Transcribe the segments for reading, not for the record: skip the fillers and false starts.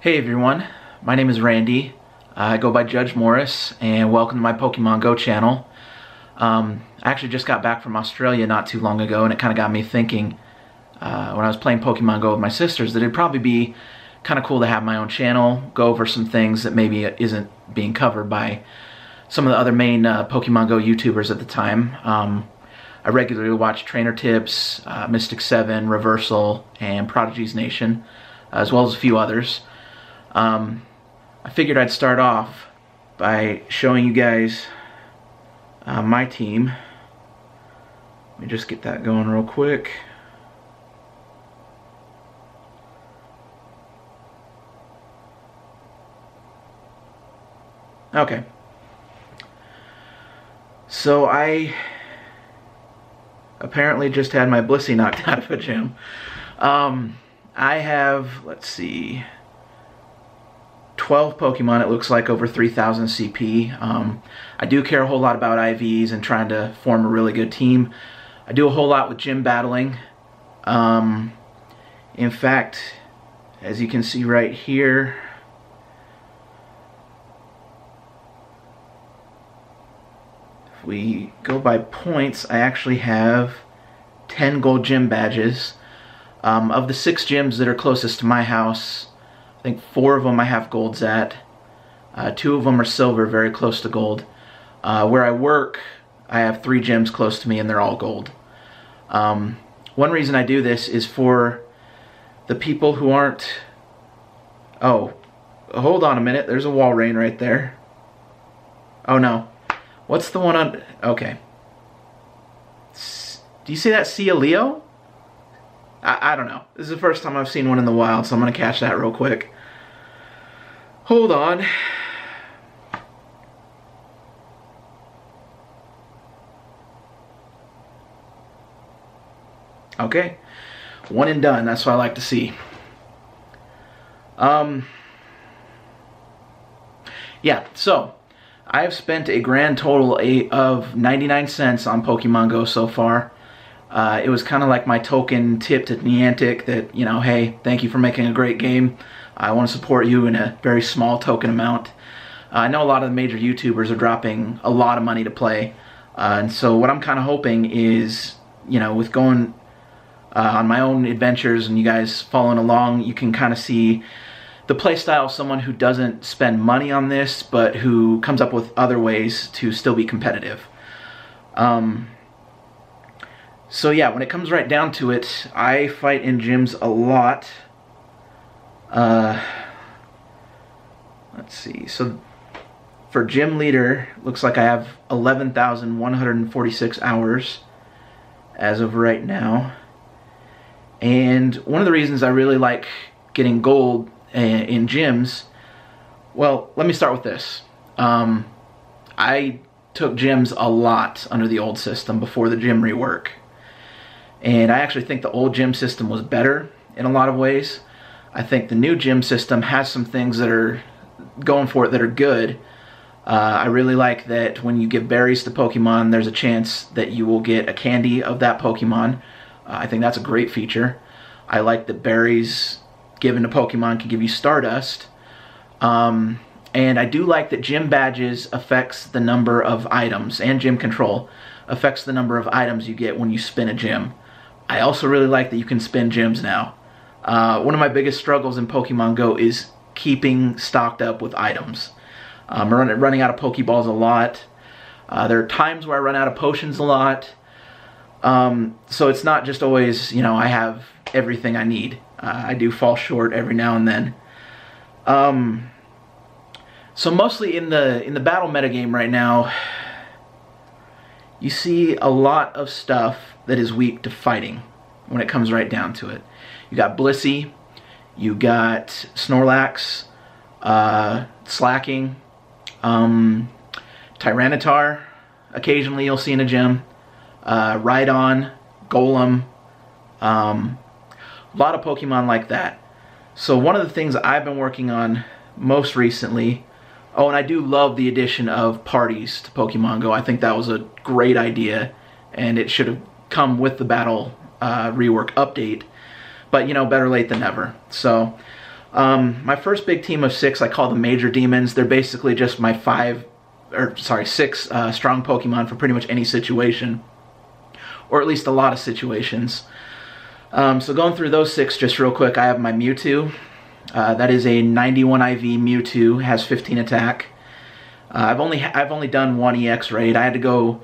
Hey everyone, my name is Randy. I go by Judge Morris, and welcome to my Pokemon Go channel. I actually just got back from Australia not too long ago, and it kind of got me thinking when I was playing Pokemon Go with my sisters that it'd probably be kind of cool to have my own channel, go over some things that maybe isn't being covered by some of the other main Pokemon Go YouTubers at the time. I regularly watch Trainer Tips, Mystic 7, Reversal, and Prodigy's Nation, as well as a few others. I figured I'd start off by showing you guys my team. Let me just get that going real quick. Okay. So I apparently just had my Blissey knocked out of a gym. I have, let's see, 12 Pokemon, it looks like, over 3,000 CP. I do care a whole lot about IVs and trying to form a really good team. I do a whole lot with gym battling. In fact, as you can see right here, if we go by points, I actually have 10 gold gym badges. Of the 6 gyms that are closest to my house, I think 4 of them I have golds at. 2 of them are silver, very close to gold. Where I work, I have 3 gyms close to me, and they're all gold. One reason I do this is for the people who aren't... Oh, hold on a minute. There's a Walrein right there. Oh, no. What's the one on... Okay. Do you see that Cialeo? I don't know. This is the first time I've seen one in the wild, so I'm going to catch that real quick. Hold on. Okay. One and done. That's what I like to see. Yeah, so I have spent a grand total of 99 cents on Pokemon Go so far. It was kind of like my token tip to Niantic that, you know, hey, thank you for making a great game. I want to support you in a very small token amount. I know a lot of the major YouTubers are dropping a lot of money to play. And so what I'm kind of hoping is, you know, with going on my own adventures and you guys following along, you can kind of see the play style of someone who doesn't spend money on this, but who comes up with other ways to still be competitive. So yeah, when it comes right down to it, I fight in gyms a lot. Let's see. So for gym leader, looks like I have 11,146 hours as of right now. And one of the reasons I really like getting gold in gyms, well, let me start with this. I took gyms a lot under the old system before the gym rework. And I actually think the old gym system was better in a lot of ways. I think the new gym system has some things that are going for it that are good. I really like that when you give berries to Pokemon, there's a chance that you will get a candy of that Pokemon. I think that's a great feature. I like that berries given to Pokemon can give you Stardust. And I do like that gym badges affects the number of items, and gym control affects the number of items you get when you spin a gym. I also really like that you can spin gyms now. One of my biggest struggles in Pokemon Go is keeping stocked up with items. I'm running out of Pokeballs a lot. There are times where I run out of potions a lot. So it's not just always, you know, I have everything I need. I do fall short every now and then. So mostly in the battle metagame right now, you see a lot of stuff that is weak to fighting when it comes right down to it. You got Blissey, you got Snorlax, Slacking, Tyranitar, occasionally you'll see in a gym, Rhydon, Golem, a lot of Pokemon like that. So one of the things I've been working on most recently, oh, and I do love the addition of parties to Pokemon Go. I think that was a great idea, and it should have come with the battle rework update. But, you know, better late than never. So, My first big team of 6 I call the Major Demons. They're basically just my 6 strong Pokemon for pretty much any situation, or at least a lot of situations. So going through those 6 just real quick, I have my Mewtwo. That is a 91 IV Mewtwo, has 15 attack. I've only done 1 EX raid. I had to go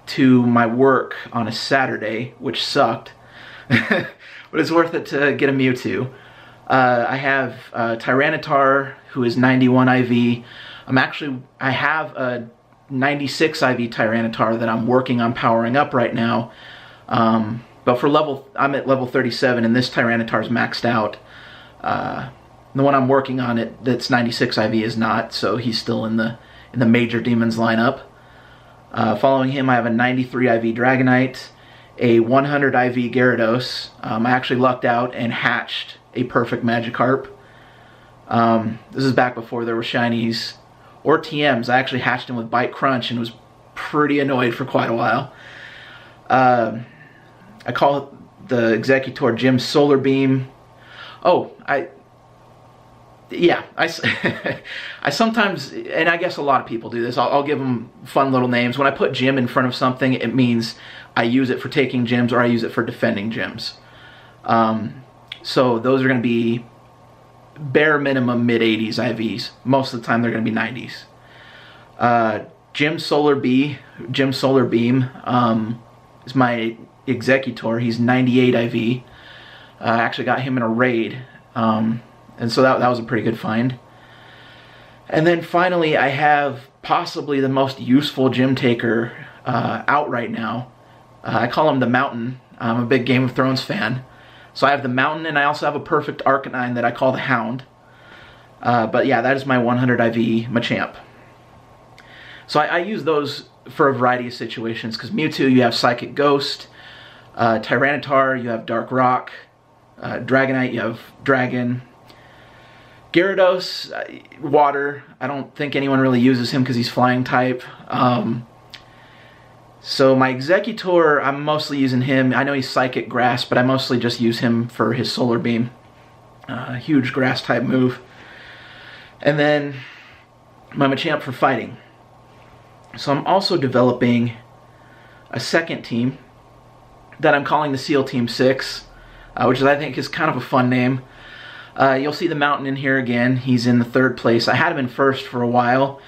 to my work on a Saturday, which sucked, but it's worth it to get a Mewtwo. I have Tyranitar, who is 91 IV. I have a 96 IV Tyranitar that I'm working on powering up right now. But I'm at level 37, and this Tyranitar's maxed out. The one I'm working on that's 96 IV is not, so he's still in the Major Demons lineup. Following him, I have a 93 IV Dragonite, a 100 IV Gyarados. I actually lucked out and hatched a perfect Magikarp. This is back before there were shinies or TMs. I actually hatched him with Bite Crunch and was pretty annoyed for quite a while. I call the Executor Gym Solar Beam. I sometimes, and I guess a lot of people do this, I'll give them fun little names. When I put gym in front of something, it means I use it for taking gyms or I use it for defending gyms. So those are going to be bare minimum mid-80s IVs. Most of the time they're going to be 90s. Gym Solar Beam is my Executor. He's 98 IV. I actually got him in a raid. And so that was a pretty good find. And then finally, I have possibly the most useful gym taker out right now. I call him the Mountain. I'm a big Game of Thrones fan. So I have the Mountain, and I also have a perfect Arcanine that I call the Hound. But yeah, that is my 100 IV Machamp. So I use those for a variety of situations, because Mewtwo, you have Psychic Ghost. Tyranitar, you have Dark Rock. Dragonite, you have Dragon. Gyarados, Water. I don't think anyone really uses him because he's Flying type. So my Executor, I'm mostly using him. I know he's Psychic Grass, but I mostly just use him for his Solar Beam. Huge Grass type move. And then my Machamp for fighting. So I'm also developing a second team that I'm calling the SEAL Team 6, which I think is kind of a fun name. You'll see the Mountain in here again. He's in the 3rd place. I had him in 1st for a while,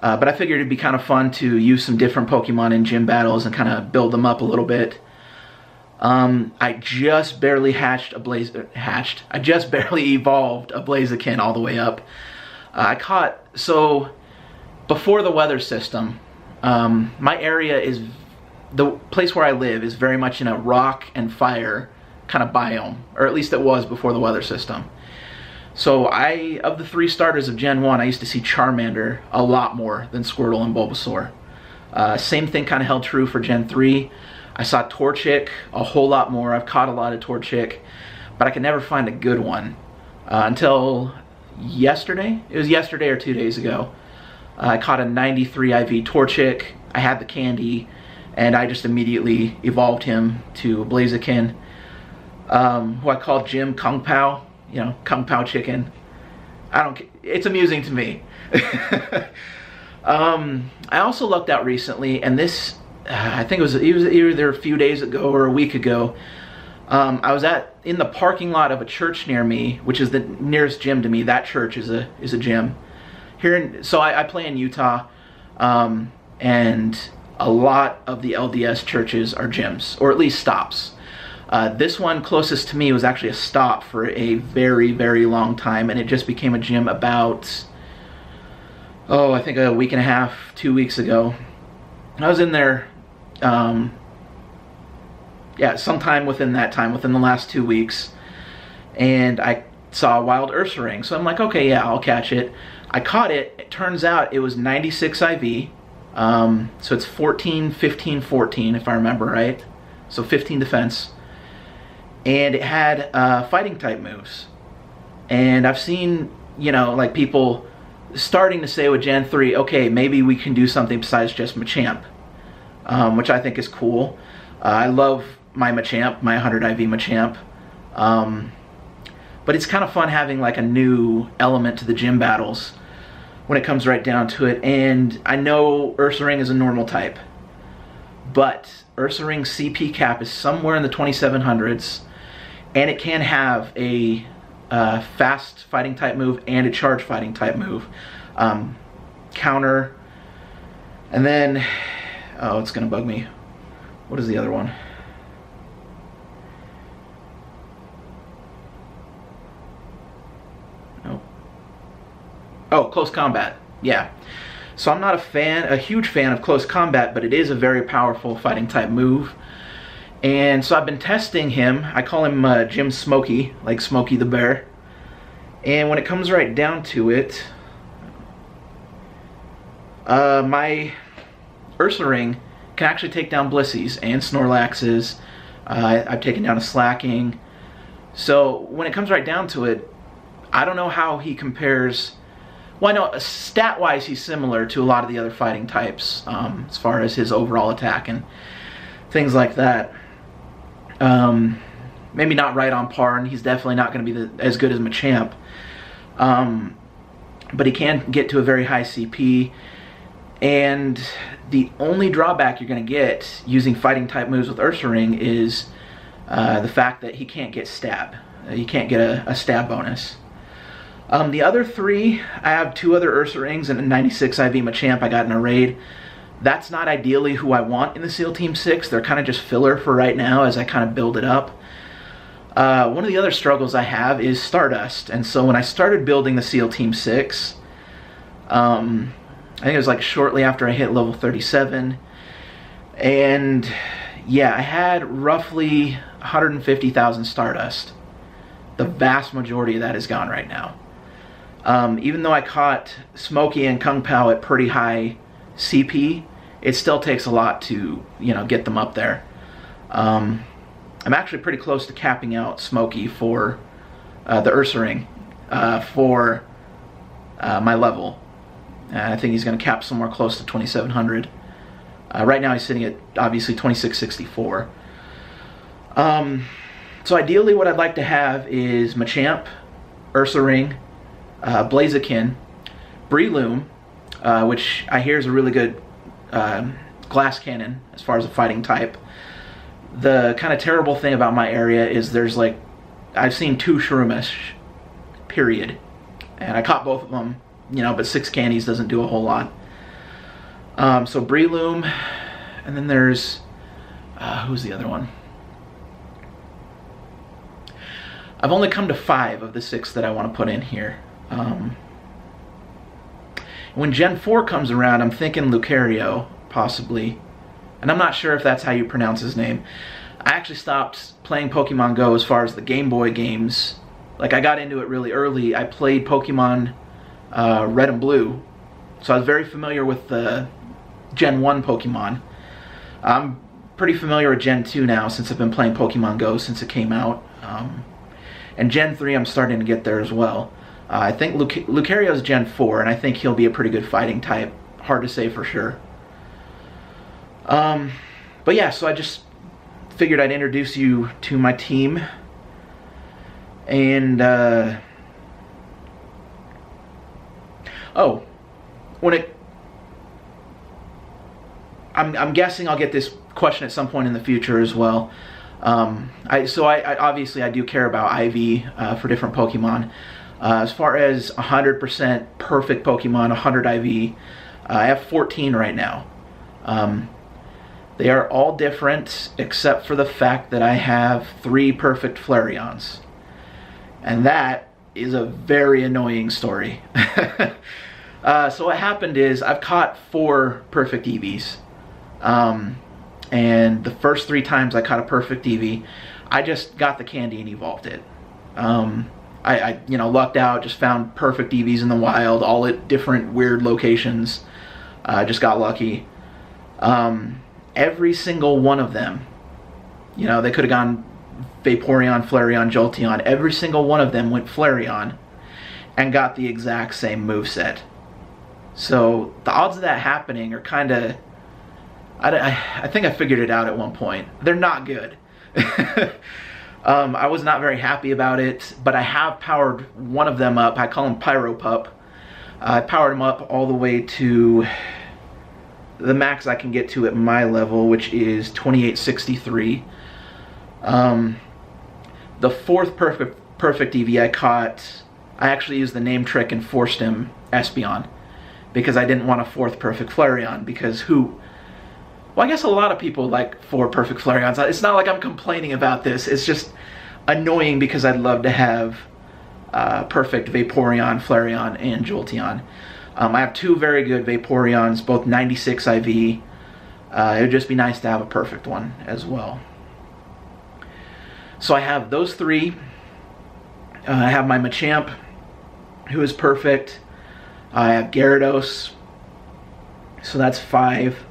but I figured it'd be kind of fun to use some different Pokemon in gym battles and kind of build them up a little bit. I just barely I just barely evolved a Blaziken all the way up. So before the weather system, my area is, the place where I live is very much in a rock and fire kind of biome, or at least it was before the weather system. So of the 3 starters of Gen 1, I used to see Charmander a lot more than Squirtle and Bulbasaur. Same thing kind of held true for Gen 3. I saw Torchic a whole lot more. I've caught a lot of Torchic, but I could never find a good one until yesterday. It was yesterday or 2 days ago. I caught a 93 IV Torchic. I had the candy, and I just immediately evolved him to Blaziken, who I call Jim Kung Pao. You know, Kung Pao chicken. It's amusing to me. I also lucked out recently, and this, I think it was either a few days ago or a week ago. I was in the parking lot of a church near me, which is the nearest gym to me. That church is a gym. So I play in Utah, and a lot of the LDS churches are gyms, or at least stops. This one closest to me was actually a stop for a very, very long time, and it just became a gym about, I think a week and a half, 2 weeks ago. I was in there, sometime within that time, within the last 2 weeks, and I saw a wild Ursaring, so I'm like, okay, yeah, I'll catch it. I caught it. It turns out it was 96 IV, so it's 14, 15, 14, if I remember right, so 15 defense. And it had fighting type moves. And I've seen, like people starting to say with Gen 3, okay, maybe we can do something besides just Machamp, which I think is cool. I love my Machamp, my 100 IV Machamp. But it's kind of fun having like a new element to the gym battles when it comes right down to it. And I know Ursaring is a normal type, but Ursaring's CP cap is somewhere in the 2700s, and it can have a fast fighting type move and a charge fighting type move. Counter, and then, oh, it's gonna bug me. What is the other one? Oh, close combat. Yeah. So I'm not a huge fan of close combat, but it is a very powerful fighting type move. And so I've been testing him. I call him Jim Smokey, like Smokey the Bear. And when it comes right down to it, my Ursaring can actually take down Blissies and Snorlaxes. I've taken down a Slacking. So when it comes right down to it, I don't know how he compares. Well, I know stat-wise he's similar to a lot of the other fighting types as far as his overall attack and things like that. Maybe not right on par, and he's definitely not going to be as good as Machamp. But he can get to a very high CP. And the only drawback you're going to get using fighting type moves with Ursaring is the fact that he can't get stab. He can't get a stab bonus. The other three, I have two other Ursarings and a 96 IV Machamp I got in a raid. That's not ideally who I want in the SEAL Team 6. They're kind of just filler for right now as I kind of build it up. One of the other struggles I have is Stardust. And so when I started building the SEAL Team 6, I think it was like shortly after I hit level 37. And yeah, I had roughly 150,000 Stardust. The vast majority of that is gone right now. Even though I caught Smokey and Kung Pao at pretty high CP, it still takes a lot to, get them up there. I'm actually pretty close to capping out Smokey for the Ursaring for my level. I think he's going to cap somewhere close to 2700. Right now he's sitting at obviously 2664. So ideally what I'd like to have is Machamp, Ursaring, Blaziken, Breloom, which I hear is a really good glass cannon as far as a fighting type. The kind of terrible thing about my area is there's like, I've seen 2 Shroomish, period. And I caught both of them, but 6 candies doesn't do a whole lot. So Breloom, and then there's, who's the other one? I've only come to 5 of the 6 that I want to put in here. When Gen 4 comes around, I'm thinking Lucario, possibly. And I'm not sure if that's how you pronounce his name. I actually stopped playing Pokemon Go as far as the Game Boy games. Like, I got into it really early. I played Pokemon Red and Blue. So I was very familiar with the Gen 1 Pokemon. I'm pretty familiar with Gen 2 now since I've been playing Pokemon Go since it came out. And Gen 3 I'm starting to get there as well. I think Lucario's Gen 4, and I think he'll be a pretty good fighting type. Hard to say for sure. But yeah, so I just figured I'd introduce you to my team. And, oh, I'm guessing I'll get this question at some point in the future as well. I obviously I do care about IV for different Pokemon. As far as 100% perfect Pokemon, 100 IV, I have 14 right now. They are all different except for the fact that I have 3 perfect Flareons. And that is a very annoying story. So what happened is I've caught 4 perfect Eevees. And the first 3 times I caught a perfect Eevee, I just got the candy and evolved it. I lucked out, just found perfect Eevees in the wild, all at different weird locations. Just got lucky. Every single one of them, they could have gone Vaporeon, Flareon, Jolteon. Every single one of them went Flareon and got the exact same moveset. So the odds of that happening are kind of, I think I figured it out at one point. They're not good. I was not very happy about it, but I have powered one of them up. I call him Pyro Pup. I powered him up all the way to the max I can get to at my level, which is 2863. The fourth perfect EV I caught, I actually used the name trick and forced him Espeon, because I didn't want a fourth perfect Flareon, because well, I guess a lot of people like 4 perfect Flareons. It's not like I'm complaining about this, it's just annoying because I'd love to have perfect Vaporeon, Flareon, and Jolteon. I have 2 very good Vaporeons, both 96 IV. It would just be nice to have a perfect one as well. So I have those 3. I have my Machamp, who is perfect. I have Gyarados, so that's 5.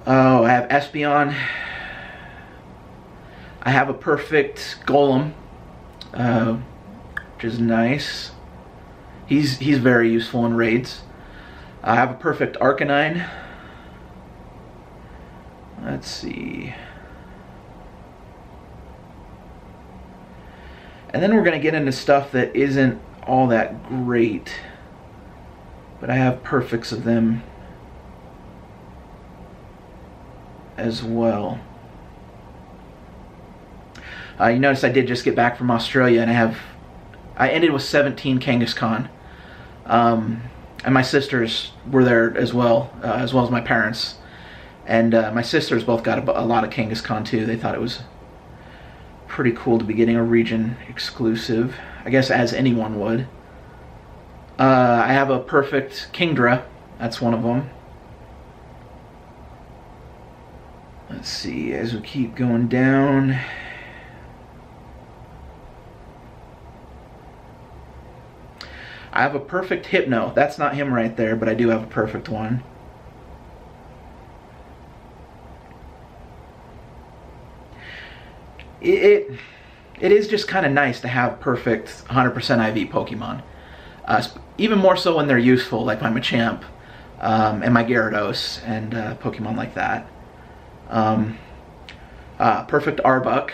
Oh, I have Espeon. I have a perfect Golem, which is nice. He's very useful in raids. I have a perfect Arcanine. Let's see. And then we're going to get into stuff that isn't all that great, but I have perfects of them as well. You notice I did just get back from Australia, and I ended with 17 Kangaskhan. And my sisters were there as well as my parents. And my sisters both got a lot of Kangaskhan too. They thought it was pretty cool to be getting a region exclusive, I guess, as anyone would. I have a perfect Kingdra. That's one of them. Let's see, as we keep going down. I have a perfect Hypno. That's not him right there, but I do have a perfect one. It is just kind of nice to have perfect 100% IV Pokemon. Even more so when they're useful, like my Machamp and my Gyarados and Pokemon like that. Perfect Arbok,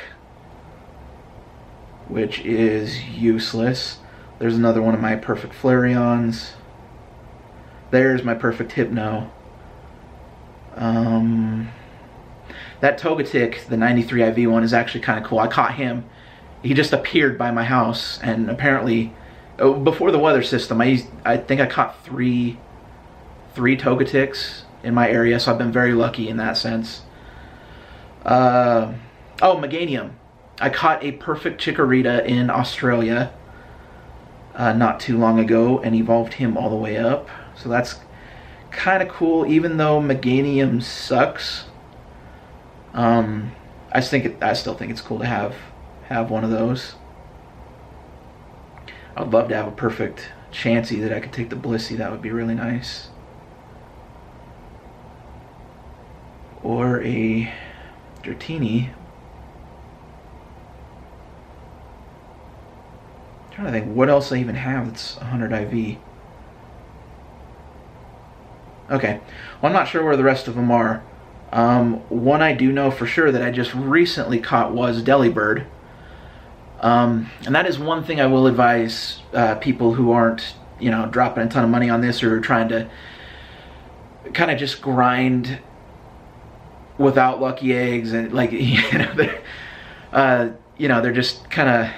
which is useless. There's another one of my perfect Flareons. There's my perfect Hypno. That Togetic, the 93 IV one, is actually kind of cool. I caught him. He just appeared by my house, and apparently, before the weather system, I think I caught three Togetics in my area, so I've been very lucky in that sense. Oh, Meganium. I caught a perfect Chikorita in Australia not too long ago, and evolved him all the way up. So that's kind of cool, even though Meganium sucks. I still think it's cool to have one of those. I would love to have a perfect Chansey that I could take to Blissey. That would be really nice. Or a Dratini. I'm trying to think what else I even have that's 100 IV. Okay, well, I'm not sure where the rest of them are. One I do know for sure that I just recently caught was Delibird. And that is one thing I will advise people who aren't, dropping a ton of money on this, or trying to kind of just grind without lucky eggs, and like, they're just kind of,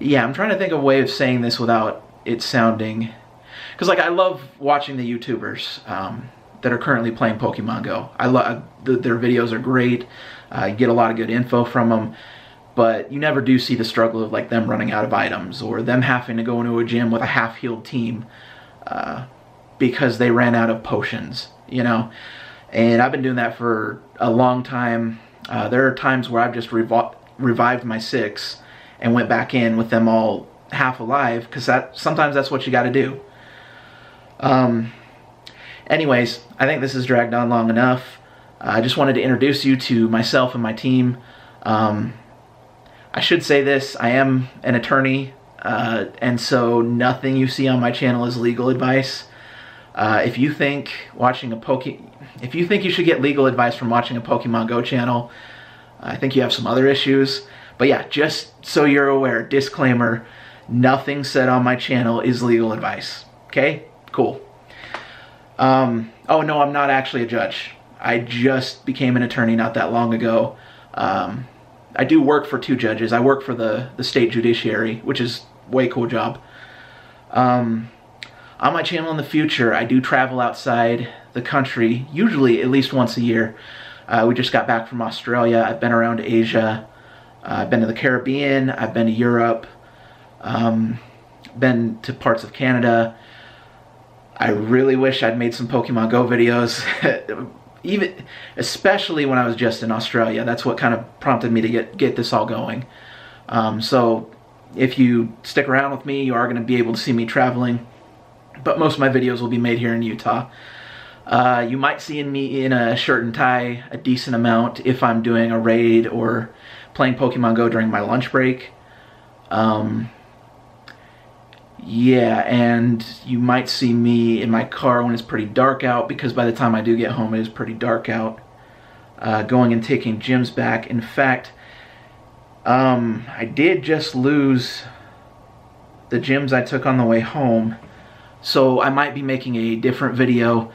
yeah, I'm trying to think of a way of saying this without it sounding, because like I love watching the YouTubers that are currently playing Pokemon Go. I love their videos are great. You get a lot of good info from them, but you never do see the struggle of like them running out of items, or them having to go into a gym with a half-healed team because they ran out of potions, And I've been doing that for a long time. There are times where I've just revived my 6 and went back in with them all half alive, because sometimes that's what you got to do. Anyways, I think this has dragged on long enough. I just wanted to introduce you to myself and my team. I should say this, I am an attorney, and so nothing you see on my channel is legal advice. If you think watching if you think you should get legal advice from watching a Pokemon Go channel, I think you have some other issues. But yeah, just so you're aware, disclaimer, nothing said on my channel is legal advice. Okay? Cool. Oh no, I'm not actually a judge. I just became an attorney not that long ago. I do work for 2 judges. I work for the state judiciary, which is a way cool job. On my channel in the future, I do travel outside the country, usually at least once a year. We just got back from Australia. I've been around Asia. I've been to the Caribbean. I've been to Europe. Been to parts of Canada. I really wish I'd made some Pokemon Go videos, especially when I was just in Australia. That's what kind of prompted me to get this all going. So if you stick around with me, you are going to be able to see me traveling. But most of my videos will be made here in Utah. You might see me in a shirt and tie a decent amount if I'm doing a raid or playing Pokemon Go during my lunch break. Yeah, and you might see me in my car when it's pretty dark out, because by the time I do get home it is pretty dark out, going and taking gyms back. In fact, I did just lose the gyms I took on the way home, so I might be making a different video.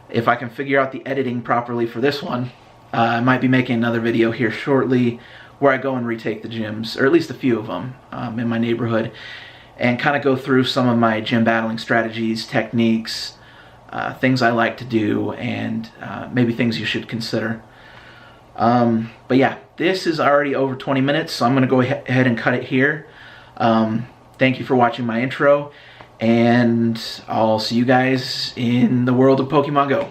If I can figure out the editing properly for this one, I might be making another video here shortly where I go and retake the gyms, or at least a few of them, in my neighborhood, and kind of go through some of my gym battling strategies, techniques, things I like to do, and maybe things you should consider. But yeah, this is already over 20 minutes, so I'm going to go ahead and cut it here. Thank you for watching my intro, and I'll see you guys in the world of Pokemon Go.